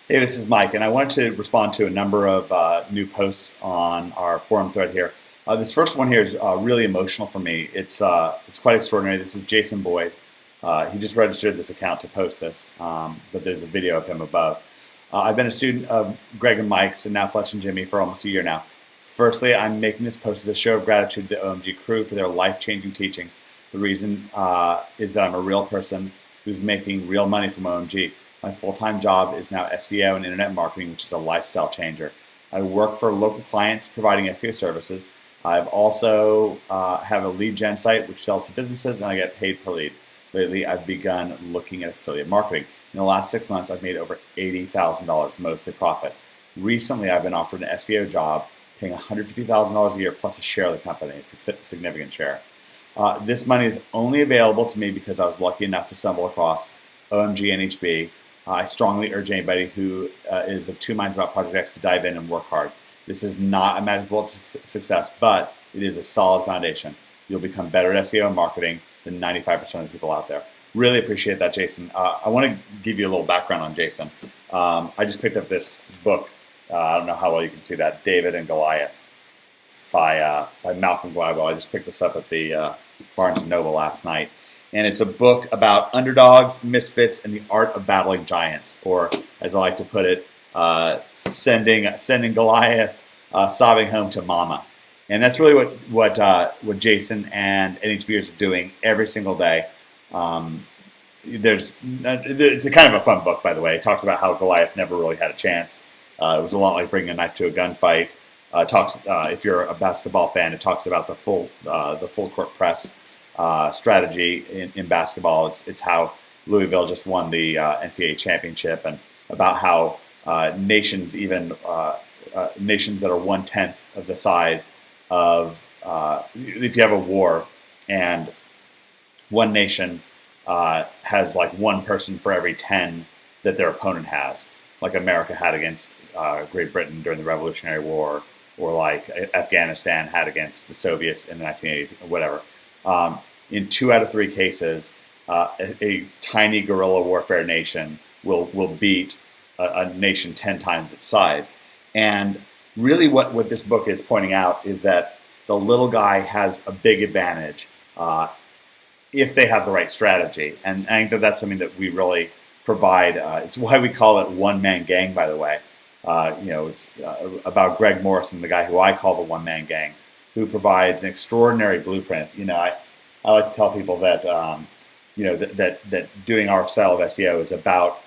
Hey, this is Mike, and I wanted to respond to a number of new posts on our forum thread here. This first one here is really emotional for me. It's quite extraordinary. This is Jason Boyd. He just registered this account to post this, but there's a video of him above. I've been a student of Greg and Mike's and now Fletch and Jimmy for almost a year now. Firstly, I'm making this post as a show of gratitude to the OMG crew for their life-changing teachings. The reason is that I'm a real person who's making real money from OMG. My full-time job is now SEO and internet marketing, which is a lifestyle changer. I work for local clients providing SEO services. I've also have a lead gen site which sells to businesses, and I get paid per lead. Lately, I've begun looking at affiliate marketing. In the last 6 months, I've made over $80,000, mostly profit. Recently, I've been offered an SEO job paying $150,000 a year plus a share of the company, a significant share. This money is only available to me because I was lucky enough to stumble across OMG NHB. I strongly urge anybody who is of two minds about Project X to dive in and work hard. This is not a magic bullet to success, but it is a solid foundation. You'll become better at SEO and marketing than 95% of the people out there. Really appreciate that, Jason. I want to give you a little background on Jason. I just picked up this book. I don't know how well you can see that, David and Goliath by Malcolm Gladwell. I just picked this up at the Barnes & Noble last night. And it's a book about underdogs, misfits, and the art of battling giants, or as I like to put it, sending Goliath sobbing home to mama. And that's really what Jason and NHBers are doing every single day. It's a kind of a fun book, by the way. It talks about how Goliath never really had a chance. It was a lot like bringing a knife to a gunfight. If you're a basketball fan, it talks about the full court press strategy in basketball. It's how Louisville just won the NCAA championship, and about how nations, even nations that are 1/10 of the size of, if you have a war and one nation has like one person for every 10 that their opponent has, like America had against Great Britain during the Revolutionary War, or like Afghanistan had against the Soviets in the 1980s, or whatever. In 2 out of 3 cases, a tiny guerrilla warfare nation will beat a nation 10 times its size. And really what this book is pointing out is that the little guy has a big advantage if they have the right strategy. And I think that's something that we really provide. It's why we call it one-man gang, by the way. It's about Greg Morrison, the guy who I call the one-man gang, who provides an extraordinary blueprint. I like to tell people that that doing our style of SEO is about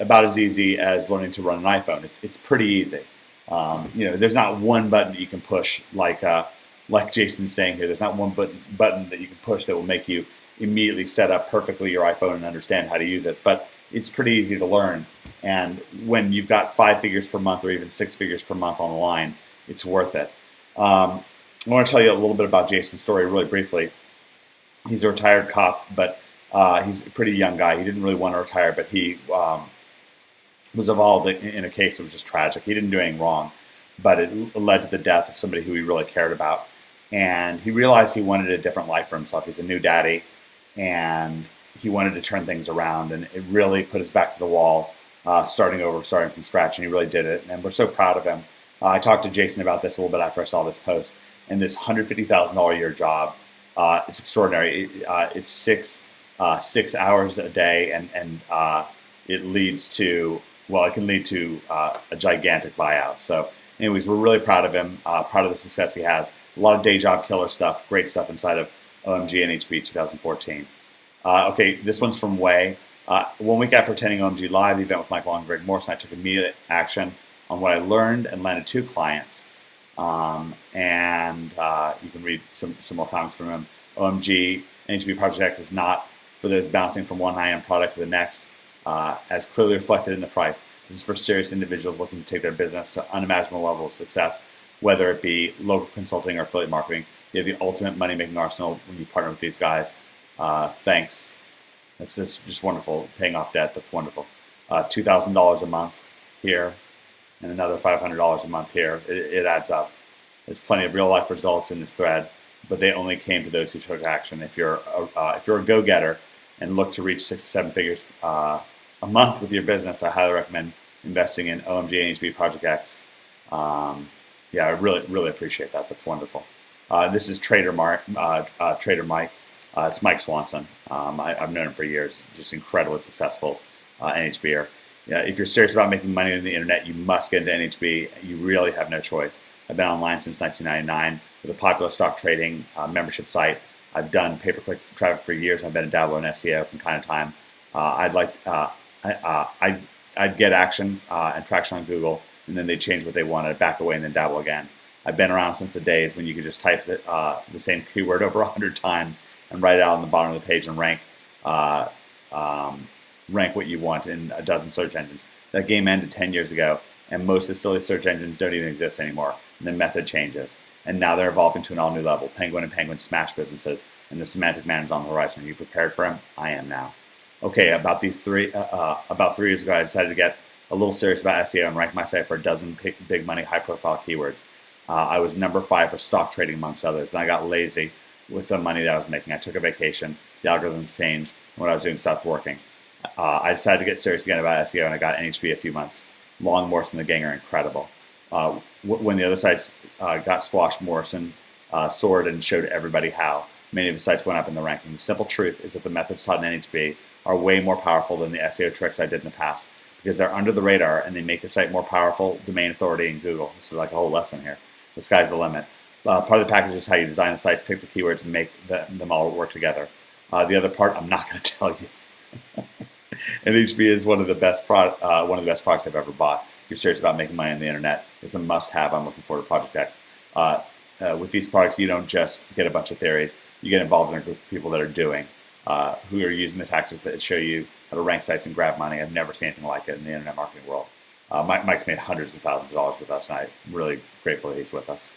as easy as learning to run an iPhone. It's pretty easy. There's not one button that you can push like Jason's saying here. There's not one button that you can push that will make you immediately set up perfectly your iPhone and understand how to use it. But it's pretty easy to learn. And when you've got 5 figures per month or even 6 figures per month on the line, it's worth it. I want to tell you a little bit about Jason's story really briefly. He's a retired cop, but he's a pretty young guy. He didn't really want to retire, but he was involved in a case that was just tragic. He didn't do anything wrong, but it led to the death of somebody who he really cared about. And he realized he wanted a different life for himself. He's a new daddy, and he wanted to turn things around. And it really put his back to the wall, starting from scratch, and he really did it. And we're so proud of him. I talked to Jason about this a little bit after I saw this post. And this $150,000 a year job, it's extraordinary. It's 6 hours a day, and it can lead to a gigantic buyout. So anyways, we're really proud of him, proud of the success he has. A lot of day job killer stuff, great stuff inside of OMG NHB 2014. Okay, this one's from Way. 1 week after attending OMG Live, the event with Michael and Greg Morrison, I took immediate action on what I learned and landed 2 clients. You can read some more comments from him. OMG NHB Project X is not for those bouncing from one high-end product to the next, as clearly reflected in the price. This is for serious individuals looking to take their business to unimaginable level of success, whether it be local consulting or affiliate marketing. You have the ultimate money-making arsenal when you partner with these guys. Thanks. That's just wonderful. Paying off debt, that's wonderful. $2,000 a month here and another $500 a month here. It adds up. There's plenty of real-life results in this thread, but they only came to those who took action. If you're a go-getter and look to reach 6 to 7 figures a month with your business, I highly recommend investing in OMG, NHB, Project X. Yeah, I really appreciate that. That's wonderful. This is Trader Mike. It's Mike Swanson. I've known him for years. Just incredibly successful NHBer. Yeah, if you're serious about making money on the internet, you must get into NHB. You really have no choice. I've been online since 1999 with a popular stock trading membership site. I've done pay-per-click traffic for years. I've been a dabbler in SEO from time to time. I'd get action and traction on Google, and then they'd change what they wanted, back away, and then dabble again. I've been around since the days when you could just type the same keyword over 100 times and write it out on the bottom of the page and rank what you want in a dozen search engines. That game ended 10 years ago, and most of the silly search engines don't even exist anymore. And the method changes. And now they're evolving to an all-new level. Penguin and Penguin smash businesses, and the semantic man is on the horizon. Are you prepared for him? I am now. Okay, about 3 years ago, I decided to get a little serious about SEO and rank my site for a dozen big money, high-profile keywords. I was number 5 for stock trading, amongst others, and I got lazy with the money that I was making. I took a vacation, the algorithms changed, and what I was doing stopped working. I decided to get serious again about SEO, and I got NHB a few months. Long, Morrison, the gang are incredible. When the other sites got squashed, Morrison soared and showed everybody how. Many of the sites went up in the ranking. The simple truth is that the methods taught in NHB are way more powerful than the SEO tricks I did in the past, because they're under the radar and they make your site more powerful, domain authority in Google. This is like a whole lesson here. The sky's the limit. Part of the package is how you design the sites, pick the keywords, and make them all work together. The other part, I'm not going to tell you. NHB is one of the best products I've ever bought. If you're serious about making money on the internet, it's a must-have. I'm looking forward to Project X. With these products, you don't just get a bunch of theories. You get involved in a group of people that are doing, who are using the tactics that show you how to rank sites and grab money. I've never seen anything like it in the internet marketing world. Mike's made hundreds of thousands of dollars with us, and I'm really grateful that he's with us.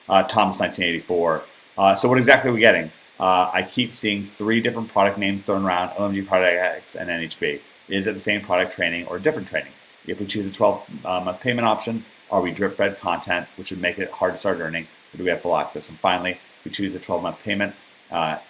Thomas, 1984. So what exactly are we getting? I keep seeing 3 different product names thrown around: OMG, Product X, and NHB. Is it the same product training or different training? If we choose a 12-month payment option, are we drip-fed content, which would make it hard to start earning, or do we have full access? And finally, if we choose a 12-month payment,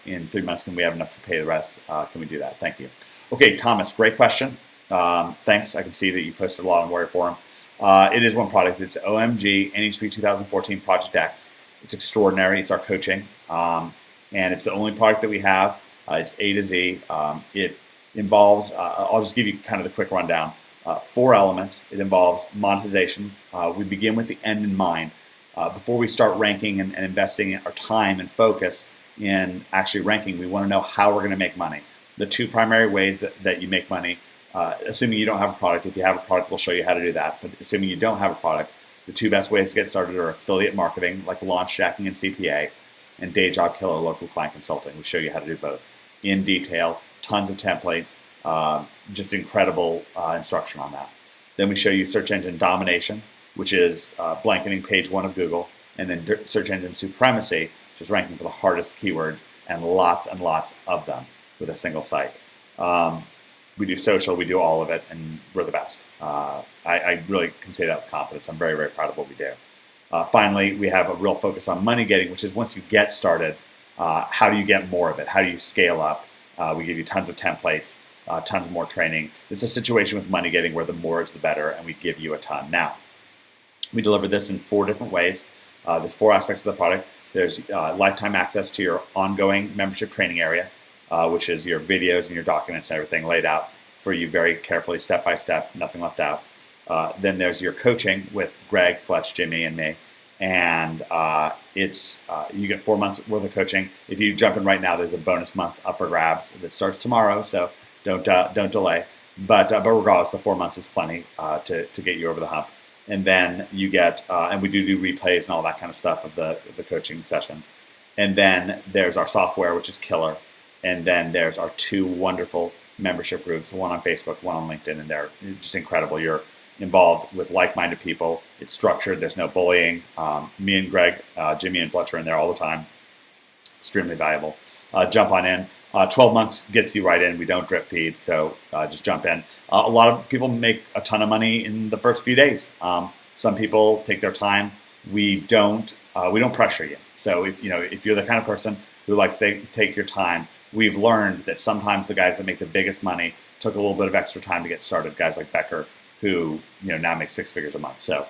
in 3 months, can we have enough to pay the rest? Can we do that? Thank you. Okay, Thomas, great question. Thanks. I can see that you posted a lot on Warrior Forum. It is one product. It's OMG NHB 2014 Project X. It's extraordinary. It's our coaching. And it's the only product that we have. It's A to Z. It involves, I'll just give you kind of the quick rundown. 4 elements. It involves monetization. We begin with the end in mind. Before we start ranking and investing our time and focus in actually ranking, we want to know how we're going to make money. The 2 primary ways that you make money, assuming you don't have a product. If you have a product, we'll show you how to do that. But assuming you don't have a product, the 2 best ways to get started are affiliate marketing, like launch jacking and CPA, and day job killer, local client consulting. We show you how to do both in detail, tons of templates, just incredible instruction on that. Then we show you search engine domination, which is blanketing page 1 of Google, and then search engine supremacy, which is ranking for the hardest keywords and lots of them with a single site. We do social, we do all of it, and we're the best. I really can say that with confidence. I'm very, very proud of what we do. Finally, we have a real focus on money getting, which is once you get started, how do you get more of it? How do you scale up? We give you tons of templates, tons more training. It's a situation with money getting where the more is the better, and we give you a ton. Now, we deliver this in 4 different ways. There's 4 aspects of the product. There's lifetime access to your ongoing membership training area, which is your videos and your documents and everything laid out for you very carefully, step by step, nothing left out. Then there's your coaching with Greg, Fletch, Jimmy, and me. And you get 4 months worth of coaching. If you jump in right now, there's a bonus month up for grabs that starts tomorrow, so don't delay. But regardless, the 4 months is plenty to get you over the hump. And then you get, and we do replays and all that kind of stuff of the coaching sessions. And then there's our software, which is killer. And then there's our 2 wonderful membership groups, one on Facebook, one on LinkedIn, and they're just incredible. You're involved with like-minded people. It's structured. There's no bullying. Me and Greg, Jimmy and Fletcher are in there all the time. Extremely valuable. Jump on in. 12 months gets you right in. We don't drip feed, so just jump in. A lot of people make a ton of money in the first few days. Some people take their time. We don't pressure you. So if you're the kind of person who likes to take your time, we've learned that sometimes the guys that make the biggest money took a little bit of extra time to get started. Guys like Becker, who now makes 6 figures a month. So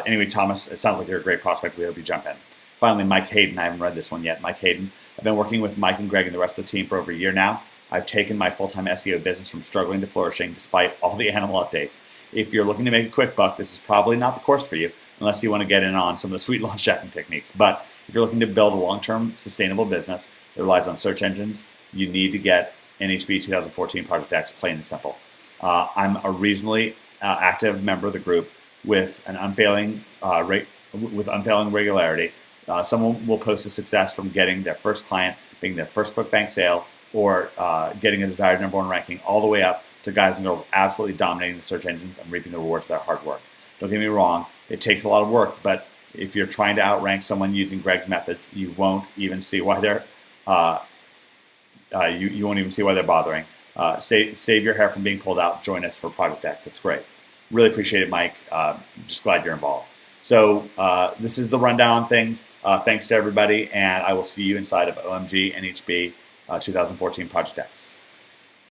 anyway, Thomas, it sounds like you're a great prospect. We hope you jump in. Finally, Mike Hayden. I haven't read this one yet. Mike Hayden. I've been working with Mike and Greg and the rest of the team for over a year now. I've taken my full-time SEO business from struggling to flourishing despite all the animal updates. If you're looking to make a quick buck, this is probably not the course for you unless you want to get in on some of the sweet launch checking techniques. But if you're looking to build a long-term sustainable business that relies on search engines, you need to get NHB 2014 Project X, plain and simple. I'm a reasonably active member of the group with an unfailing regularity. Someone will post a success from getting their first client, being their first ClickBank sale, or getting a desired #1 ranking, all the way up to guys and girls absolutely dominating the search engines and reaping the rewards of their hard work. Don't get me wrong, it takes a lot of work, but if you're trying to outrank someone using Greg's methods, you won't even see why they're you won't even see why they're bothering. Save your hair from being pulled out. Join us for Project X. It's great. Really appreciate it, Mike. Just glad you're involved. So this is the rundown on things. Thanks to everybody, and I will see you inside of OMG NHB 2014 Project X.